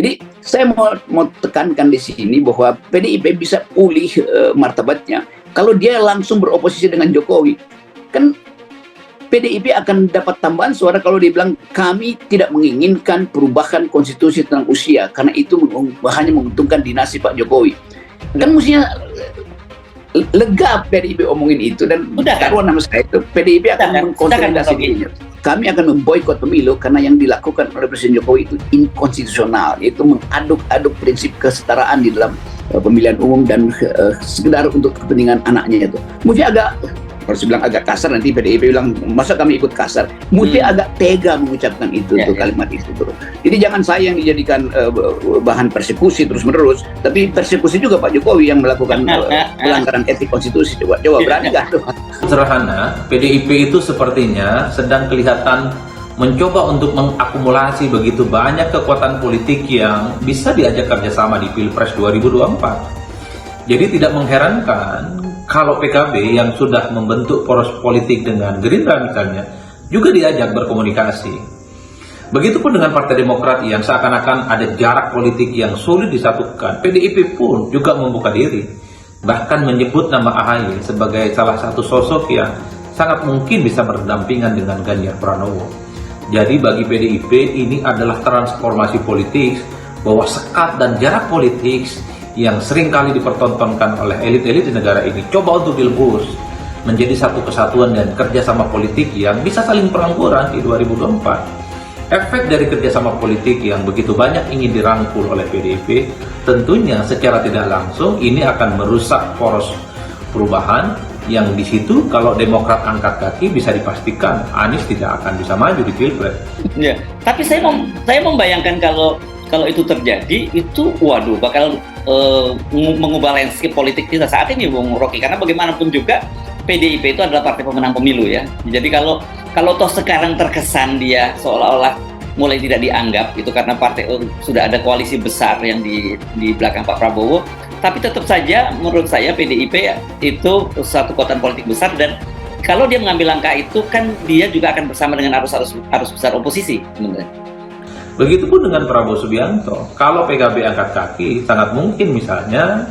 Jadi saya mau tekankan di sini bahwa PDIP bisa pulih martabatnya kalau dia langsung beroposisi dengan Jokowi. Kan PDIP akan dapat tambahan suara kalau dia bilang kami tidak menginginkan perubahan konstitusi tentang usia karena itu hanya menguntungkan dinasti Pak Jokowi. Kan mestinya lega PDIP omongin itu, dan taruhan nama saya itu PDIP akan mengkonsolidasi dirinya. Kami akan memboikot pemilu karena yang dilakukan oleh Presiden Jokowi itu inkonstitusional, yaitu mengaduk-aduk prinsip kesetaraan di dalam pemilihan umum dan sekedar untuk kepentingan anaknya itu. Mesti agak, harus bilang agak kasar, nanti PDIP bilang masa kami ikut kasar. Mesti agak tega mengucapkan itu kalimat itu. Jadi jangan saya yang dijadikan bahan persekusi terus-menerus, tapi persekusi juga Pak Jokowi yang melakukan pelanggaran etik konstitusi. Coba berani nggak tuh? Sederhana, PDIP itu sepertinya sedang kelihatan mencoba untuk mengakumulasi begitu banyak kekuatan politik yang bisa diajak kerjasama di Pilpres 2024. Jadi tidak mengherankan kalau PKB yang sudah membentuk poros politik dengan Gerindra misalnya, juga diajak berkomunikasi. Begitupun dengan Partai Demokrat yang seakan-akan ada jarak politik yang sulit disatukan. PDIP pun juga membuka diri, bahkan menyebut nama AHY sebagai salah satu sosok yang sangat mungkin bisa berdampingan dengan Ganjar Pranowo. Jadi bagi PDIP ini adalah transformasi politik, bahwa sekat dan jarak politik yang seringkali dipertontonkan oleh elit-elit di negara ini coba untuk dilebur menjadi satu kesatuan dan kerjasama politik yang bisa saling perangkuran di 2024. Efek dari kerjasama politik yang begitu banyak ingin dirangkul oleh PDIP, tentunya secara tidak langsung ini akan merusak poros perubahan yang di situ kalau Demokrat angkat kaki bisa dipastikan Anies tidak akan bisa maju di Pilpres. Ya, tapi saya membayangkan kalau itu terjadi, itu waduh bakal mengubah landscape politik kita saat ini, Bung Rocky, karena bagaimanapun juga PDIP itu adalah partai pemenang pemilu ya. Jadi kalau toh sekarang terkesan dia seolah-olah mulai tidak dianggap itu karena partai sudah ada koalisi besar yang di belakang Pak Prabowo, tapi tetap saja menurut saya PDIP itu satu kekuatan politik besar, dan kalau dia mengambil langkah itu kan dia juga akan bersama dengan arus besar oposisi sebenarnya. Begitupun dengan Prabowo Subianto. Kalau PKB angkat kaki, sangat mungkin misalnya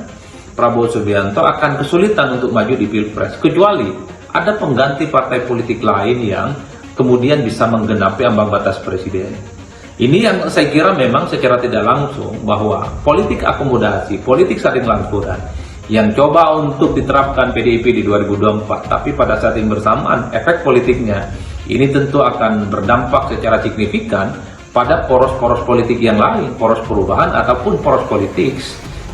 Prabowo Subianto akan kesulitan untuk maju di Pilpres, kecuali ada pengganti partai politik lain yang kemudian bisa menggenapi ambang batas presiden. Ini yang saya kira memang secara tidak langsung bahwa politik akomodasi, politik saling langkuran yang coba untuk diterapkan PDIP di 2024, tapi pada saat yang bersamaan efek politiknya ini tentu akan berdampak secara signifikan pada poros-poros politik yang lain, poros perubahan ataupun poros politik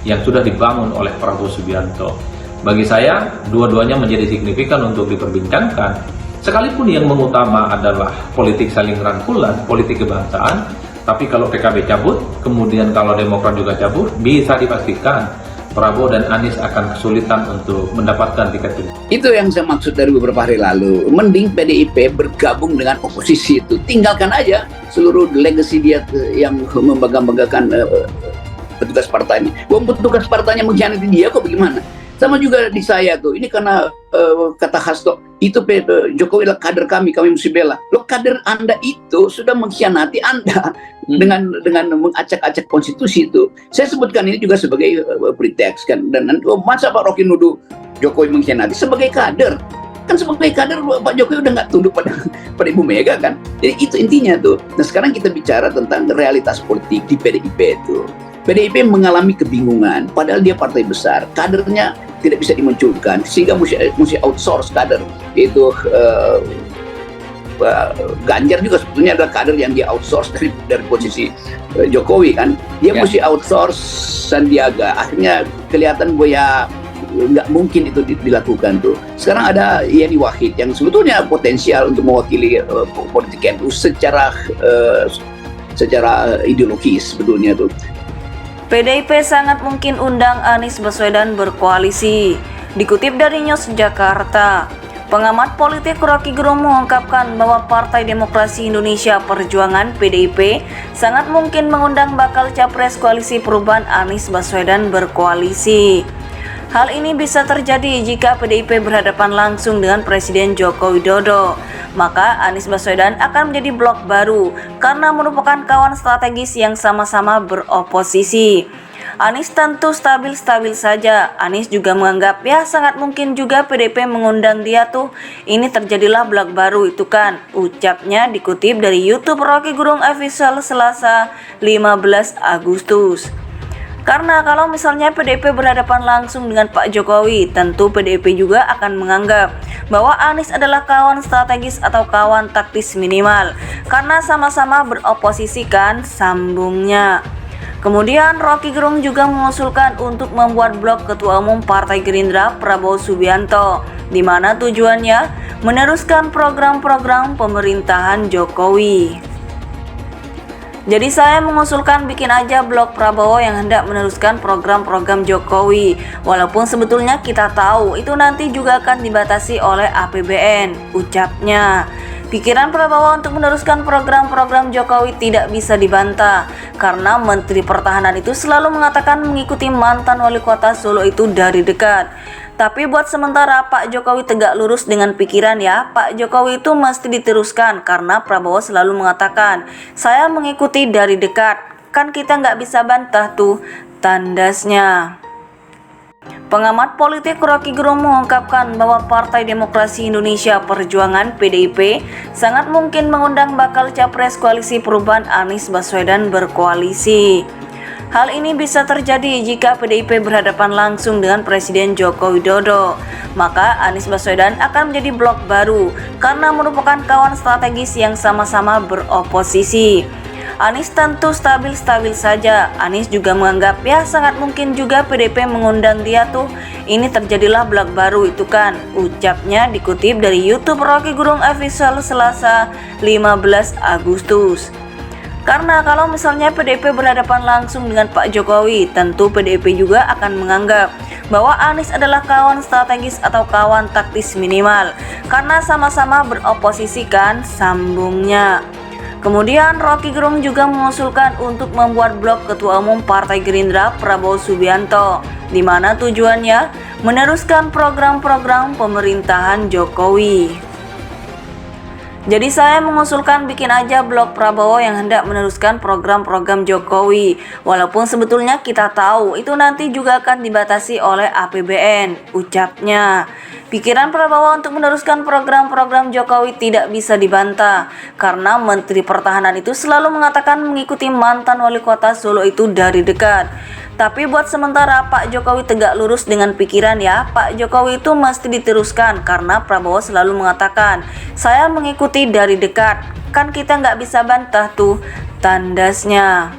yang sudah dibangun oleh Prabowo Subianto. Bagi saya, dua-duanya menjadi signifikan untuk diperbincangkan. Sekalipun yang mengutama adalah politik saling rangkulan, politik kebangsaan, tapi kalau PKB cabut, kemudian kalau Demokrat juga cabut, bisa dipastikan Prabowo dan Anies akan kesulitan untuk mendapatkan tiket itu. Itu yang saya maksud dari beberapa hari lalu. Mending PDIP bergabung dengan oposisi itu. Tinggalkan aja seluruh legacy dia yang membangga-banggakan petugas partainya. Petugas partainya mengkhianati dia kok bagaimana? Sama juga di saya tuh. Ini karena kata Hasto, itu Jokowi adalah kader kami mesti bela. Loh, kader Anda itu sudah mengkhianati Anda dengan mengacak-acak konstitusi itu. Saya sebutkan ini juga sebagai pretext kan. Dan masa Pak Rocky nuduh Jokowi mengkhianati sebagai kader? Kan sebagai kader Pak Jokowi udah nggak tunduk pada Ibu Mega kan. Jadi itu intinya tuh. Nah sekarang kita bicara tentang realitas politik di PDIP itu. PDIP mengalami kebingungan, padahal dia partai besar, kadernya tidak bisa dimunculkan, sehingga mesti outsource kader. Itu Ganjar juga sebetulnya adalah kader yang dia outsource dari posisi Jokowi kan. Dia mesti outsource Sandiaga, akhirnya kelihatan bahwa nggak mungkin itu dilakukan tuh. Sekarang ada Yeni Wahid yang sebetulnya potensial untuk mewakili politik NU secara ideologis sebetulnya tuh. PDIP sangat mungkin undang Anies Baswedan berkoalisi. Dikutip dari News Jakarta, pengamat politik Rocky Gerung mengungkapkan bahwa Partai Demokrasi Indonesia Perjuangan (PDIP) sangat mungkin mengundang bakal capres koalisi perubahan Anies Baswedan berkoalisi. Hal ini bisa terjadi jika PDIP berhadapan langsung dengan Presiden Joko Widodo. Maka Anies Baswedan akan menjadi blok baru karena merupakan kawan strategis yang sama-sama beroposisi. Anies tentu stabil-stabil saja. Anies juga menganggap ya sangat mungkin juga PDIP mengundang dia tuh. Ini terjadilah blok baru itu kan, ucapnya dikutip dari YouTube Rocky Gerung Official Selasa 15 Agustus. Karena kalau misalnya PDIP berhadapan langsung dengan Pak Jokowi, tentu PDIP juga akan menganggap bahwa Anies adalah kawan strategis atau kawan taktis minimal, karena sama-sama beroposisi kan, sambungnya. Kemudian Rocky Gerung juga mengusulkan untuk membuat blok Ketua Umum Partai Gerindra Prabowo Subianto, di mana tujuannya meneruskan program-program pemerintahan Jokowi. Jadi saya mengusulkan bikin aja blok Prabowo yang hendak meneruskan program-program Jokowi. Walaupun sebetulnya kita tahu itu nanti juga akan dibatasi oleh APBN, ucapnya. Pikiran Prabowo untuk meneruskan program-program Jokowi tidak bisa dibantah, karena Menteri Pertahanan itu selalu mengatakan mengikuti mantan wali kota Solo itu dari dekat. Tapi buat sementara Pak Jokowi tegak lurus dengan pikiran ya, Pak Jokowi itu mesti diteruskan karena Prabowo selalu mengatakan, saya mengikuti dari dekat, kan kita nggak bisa bantah tuh, tandasnya. Pengamat politik Rocky Gerung mengungkapkan bahwa Partai Demokrasi Indonesia Perjuangan (PDIP) sangat mungkin mengundang bakal capres koalisi perubahan Anies Baswedan berkoalisi. Hal ini bisa terjadi jika PDIP berhadapan langsung dengan Presiden Joko Widodo. Maka Anies Baswedan akan menjadi blok baru karena merupakan kawan strategis yang sama-sama beroposisi. Anies tentu stabil-stabil saja. Anies juga menganggap ya sangat mungkin juga PDIP mengundang dia tuh. Ini terjadilah blok baru itu kan, ucapnya dikutip dari YouTube Rocky Gerung Official Selasa 15 Agustus. Karena kalau misalnya PDIP berhadapan langsung dengan Pak Jokowi, tentu PDIP juga akan menganggap bahwa Anies adalah kawan strategis atau kawan taktis minimal, karena sama-sama beroposisi kan, sambungnya. Kemudian Rocky Gerung juga mengusulkan untuk membuat blok Ketua Umum Partai Gerindra Prabowo Subianto, di mana tujuannya meneruskan program-program pemerintahan Jokowi. Jadi saya mengusulkan bikin aja blok Prabowo yang hendak meneruskan program-program Jokowi. Walaupun sebetulnya kita tahu itu nanti juga akan dibatasi oleh APBN, ucapnya. Pikiran Prabowo untuk meneruskan program-program Jokowi tidak bisa dibantah, karena Menteri Pertahanan itu selalu mengatakan mengikuti mantan wali kota Solo itu dari dekat. Tapi buat sementara Pak Jokowi tegak lurus dengan pikiran ya, Pak Jokowi itu mesti diteruskan karena Prabowo selalu mengatakan, saya mengikuti dari dekat, kan kita nggak bisa bantah tuh, tandasnya.